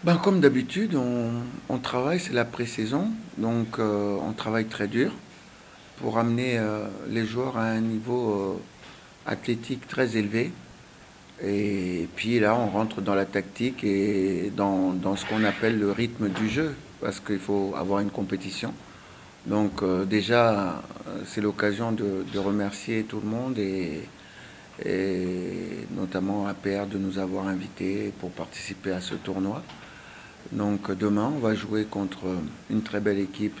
Ben, comme d'habitude, on travaille, c'est la pré-saison, donc on travaille très dur pour amener les joueurs à un niveau athlétique très élevé. Et puis là, on rentre dans la tactique et dans ce qu'on appelle le rythme du jeu, parce qu'il faut avoir une compétition. Donc déjà, c'est l'occasion de remercier tout le monde et notamment APR de nous avoir invités pour participer à ce tournoi. Donc demain, on va jouer contre une très belle équipe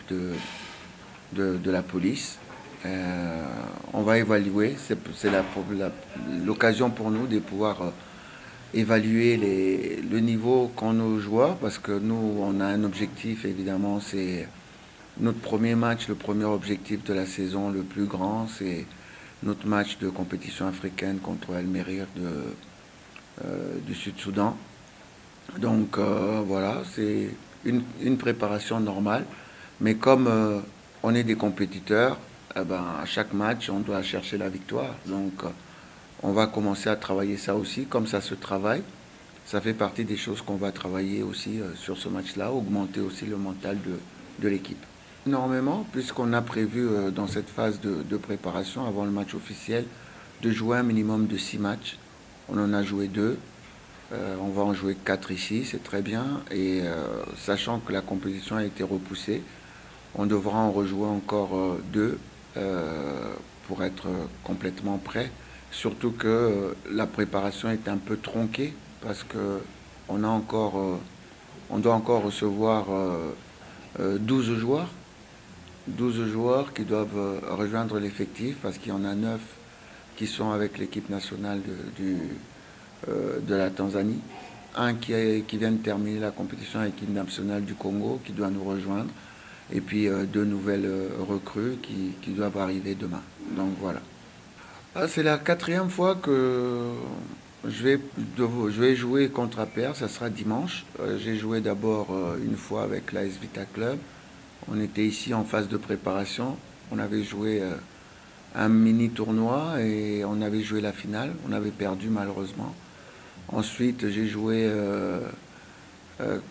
de la police. On va évaluer, c'est l'occasion pour nous de pouvoir évaluer le niveau qu'ont nos joueurs, parce que nous, on a un objectif, évidemment, c'est notre premier match, le premier objectif de la saison, le plus grand, c'est notre match de compétition africaine contre El Merreikh du Sud-Soudan. Donc voilà, c'est une préparation normale. Mais comme on est des compétiteurs, eh ben, à chaque match, on doit chercher la victoire. Donc on va commencer à travailler ça aussi, comme ça se travaille. Ça fait partie des choses qu'on va travailler aussi sur ce match-là, augmenter aussi le mental de l'équipe. Énormément, puisqu'on a prévu dans cette phase de préparation, avant le match officiel, de jouer un minimum de 6 matchs. On en a joué 2. On va en jouer 4 ici, c'est très bien. Et sachant que la compétition a été repoussée, on devra en rejouer encore 2 pour être complètement prêt. Surtout que la préparation est un peu tronquée parce que on a encore, on doit encore recevoir 12 joueurs. 12 joueurs qui doivent rejoindre l'effectif parce qu'il y en a 9 qui sont avec l'équipe nationale de la Tanzanie. Un qui vient de terminer la compétition avec l'équipe nationale du Congo qui doit nous rejoindre. Et puis 2 nouvelles recrues qui doivent arriver demain. Donc voilà. Ah, c'est la 4e fois que je vais jouer contre APR, ça sera dimanche. J'ai joué d'abord une fois avec l'AS Vita Club. On était ici en phase de préparation. On avait joué un mini tournoi et on avait joué la finale. On avait perdu malheureusement. Ensuite, j'ai joué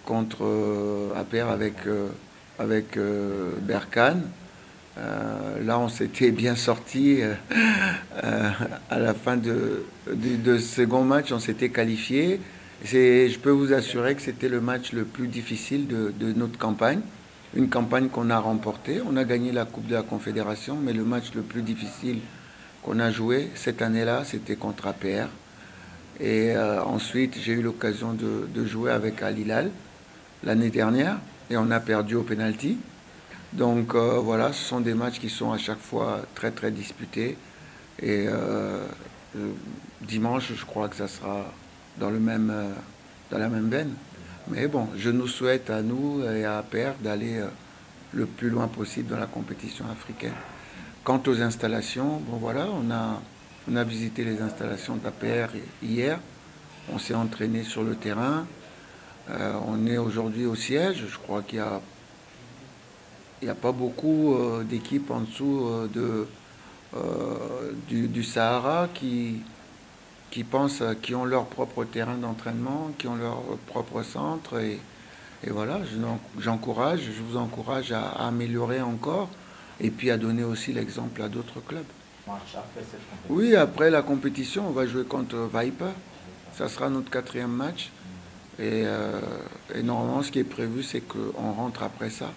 contre APR avec Berkane. Là, on s'était bien sorti. À la fin de ce second match, on s'était qualifié. Je peux vous assurer que c'était le match le plus difficile de notre campagne. Une campagne qu'on a remportée. On a gagné la Coupe de la Confédération, mais le match le plus difficile qu'on a joué cette année-là, c'était contre APR. Et ensuite, j'ai eu l'occasion de jouer avec Al Hilal l'année dernière et on a perdu au penalty. Donc voilà, ce sont des matchs qui sont à chaque fois très très disputés. Et dimanche, je crois que ça sera dans dans la même veine. Mais bon, je nous souhaite à nous et à APR d'aller le plus loin possible dans la compétition africaine. Quant aux installations, bon voilà, on a visité les installations d'APR hier. On s'est entraîné sur le terrain. On est aujourd'hui au siège. Je crois qu'il n'y a pas beaucoup d'équipes en dessous du Sahara qui ont leur propre terrain d'entraînement, qui ont leur propre centre. Et voilà, je vous encourage à améliorer encore et puis à donner aussi l'exemple à d'autres clubs. Oui, après la compétition, on va jouer contre Viper. Ça sera notre 4e match. Et normalement, ce qui est prévu, c'est qu'on rentre après ça.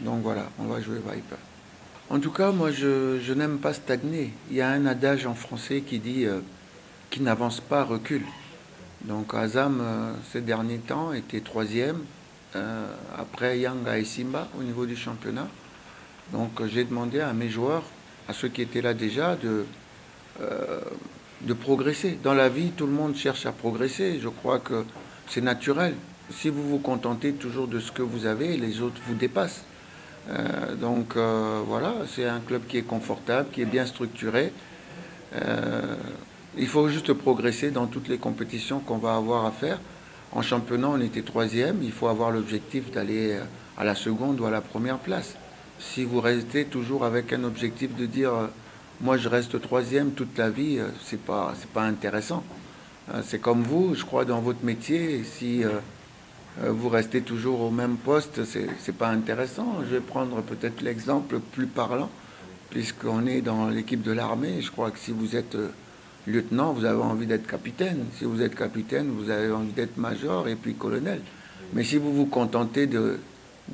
Donc voilà, on va jouer Viper. En tout cas, moi, je n'aime pas stagner. Il y a un adage en français qui dit qui n'avance pas recule. Donc Azam, ces derniers temps, était 3e après Yanga et Simba au niveau du championnat. Donc j'ai demandé à mes joueurs, à ceux qui étaient là déjà, de progresser. Dans la vie, tout le monde cherche à progresser. Je crois que c'est naturel. Si vous vous contentez toujours de ce que vous avez, les autres vous dépassent. Donc voilà, c'est un club qui est confortable, qui est bien structuré. Il faut juste progresser dans toutes les compétitions qu'on va avoir à faire. En championnat, on était 3e. Il faut avoir l'objectif d'aller à la seconde ou à la première place. Si vous restez toujours avec un objectif de dire moi je reste 3e toute la vie, c'est pas intéressant. C'est comme vous, je crois, dans votre métier. Si vous restez toujours au même poste, c'est pas intéressant. Je vais prendre peut-être l'exemple plus parlant, puisqu'on est dans l'équipe de l'armée. Je crois que si vous êtes lieutenant, vous avez envie d'être capitaine. Si vous êtes capitaine, vous avez envie d'être major et puis colonel. Mais si vous vous contentez de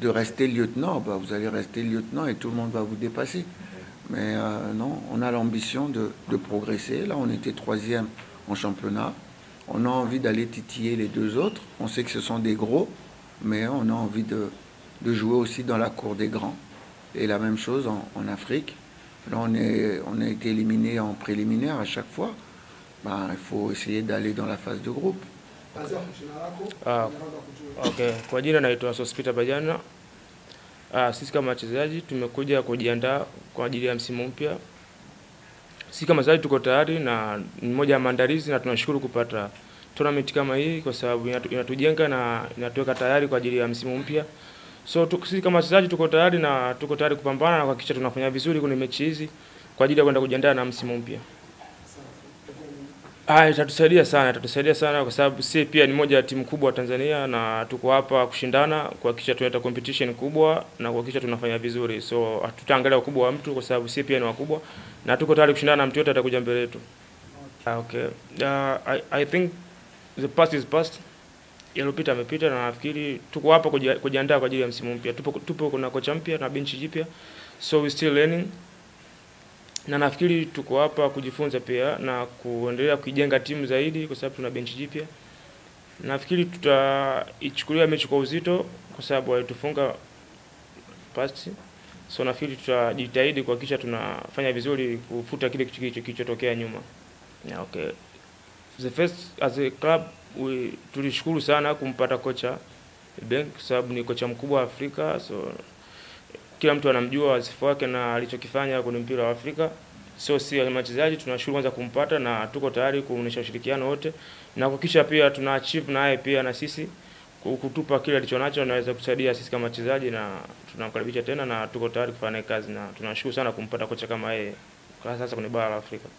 rester lieutenant, bah, vous allez rester lieutenant et tout le monde va vous dépasser. Mais non, on a l'ambition de progresser. Là, on était 3e en championnat. On a envie d'aller titiller les 2 autres. On sait que ce sont des gros, mais on a envie de jouer aussi dans la cour des grands. Et la même chose en Afrique. Là, on a été éliminé en préliminaire à chaque fois. Ben, il faut essayer d'aller dans la phase de groupe. Okay. Kwa jina naitwa Sospeter Bajana. Sisi kama wachezaji tumekuja kujiandaa kwa ajili ya msimu mpya. Sisi kama wachezaji tuko tayari na ni moja ya maandalizi, na tunashukuru kupata tournament kama hii kwa sababu inatujenga na inatuweka tayari kwa ajili ya msimu mpya. So sisi kama wachezaji tuko tayari na tuko tayari kupambana na kuhakikisha tunafanya vizuri kwenye mechi hizi kwa ajili ya kwenda kujiandaa na msimu mpya. Itatusaidia sana kwa sababu sisi pia ni moja ya timu kubwa Tanzania na tuko hapa kushindana kuhakikisha tunaleta competition kubwa na kuhakikisha tunafanya vizuri. So hatutaangalia ukubwa wa mtu kwa sababu sisi pia ni wakubwa na tuko tayari kushindana na mtu yote atakuja mbele yetu. Okay. I think the past is past. Yalopita yamepita na nafikiri tuko hapa kujiandaa kwa ajili ya msimu mpya. Tupo kuna kocha mpya na benchi jipya. So we still learning. Na nafikiri tuko hapa kujifunza pia na kuendelea kujenga timu zaidi kwa sababu tuna benchi jipya. Nafikiri tutaichukulia mechi kwa uzito kwa sababu walitufunga past. So nafikiri tutajitahidi kuhakikisha tunafanya vizuri kufuta kile kilichotokea nyuma. Yeah, okay. The first as a club tulishukuru sana kumpata kocha Ben kwa sababu ni kocha mkubwa wa Afrika. So kila mtu anamjua wasifu wake na alichokifanya kwenye mpira wa Afrika. So si wachezaji tunashukuru kwanza kumpata na tuko tayari kuonesha ushirikiano wote na kuhakikisha pia tuna achieve naye pia na sisi kutupa kile alichonacho anaweza kusaidia sisi kama wachezaji, na tunamkaribisha tena na tuko tayari kufanya kazi na tunashukuru sana kumpata kocha kama yeye kwa sasa kwenye bara la Afrika.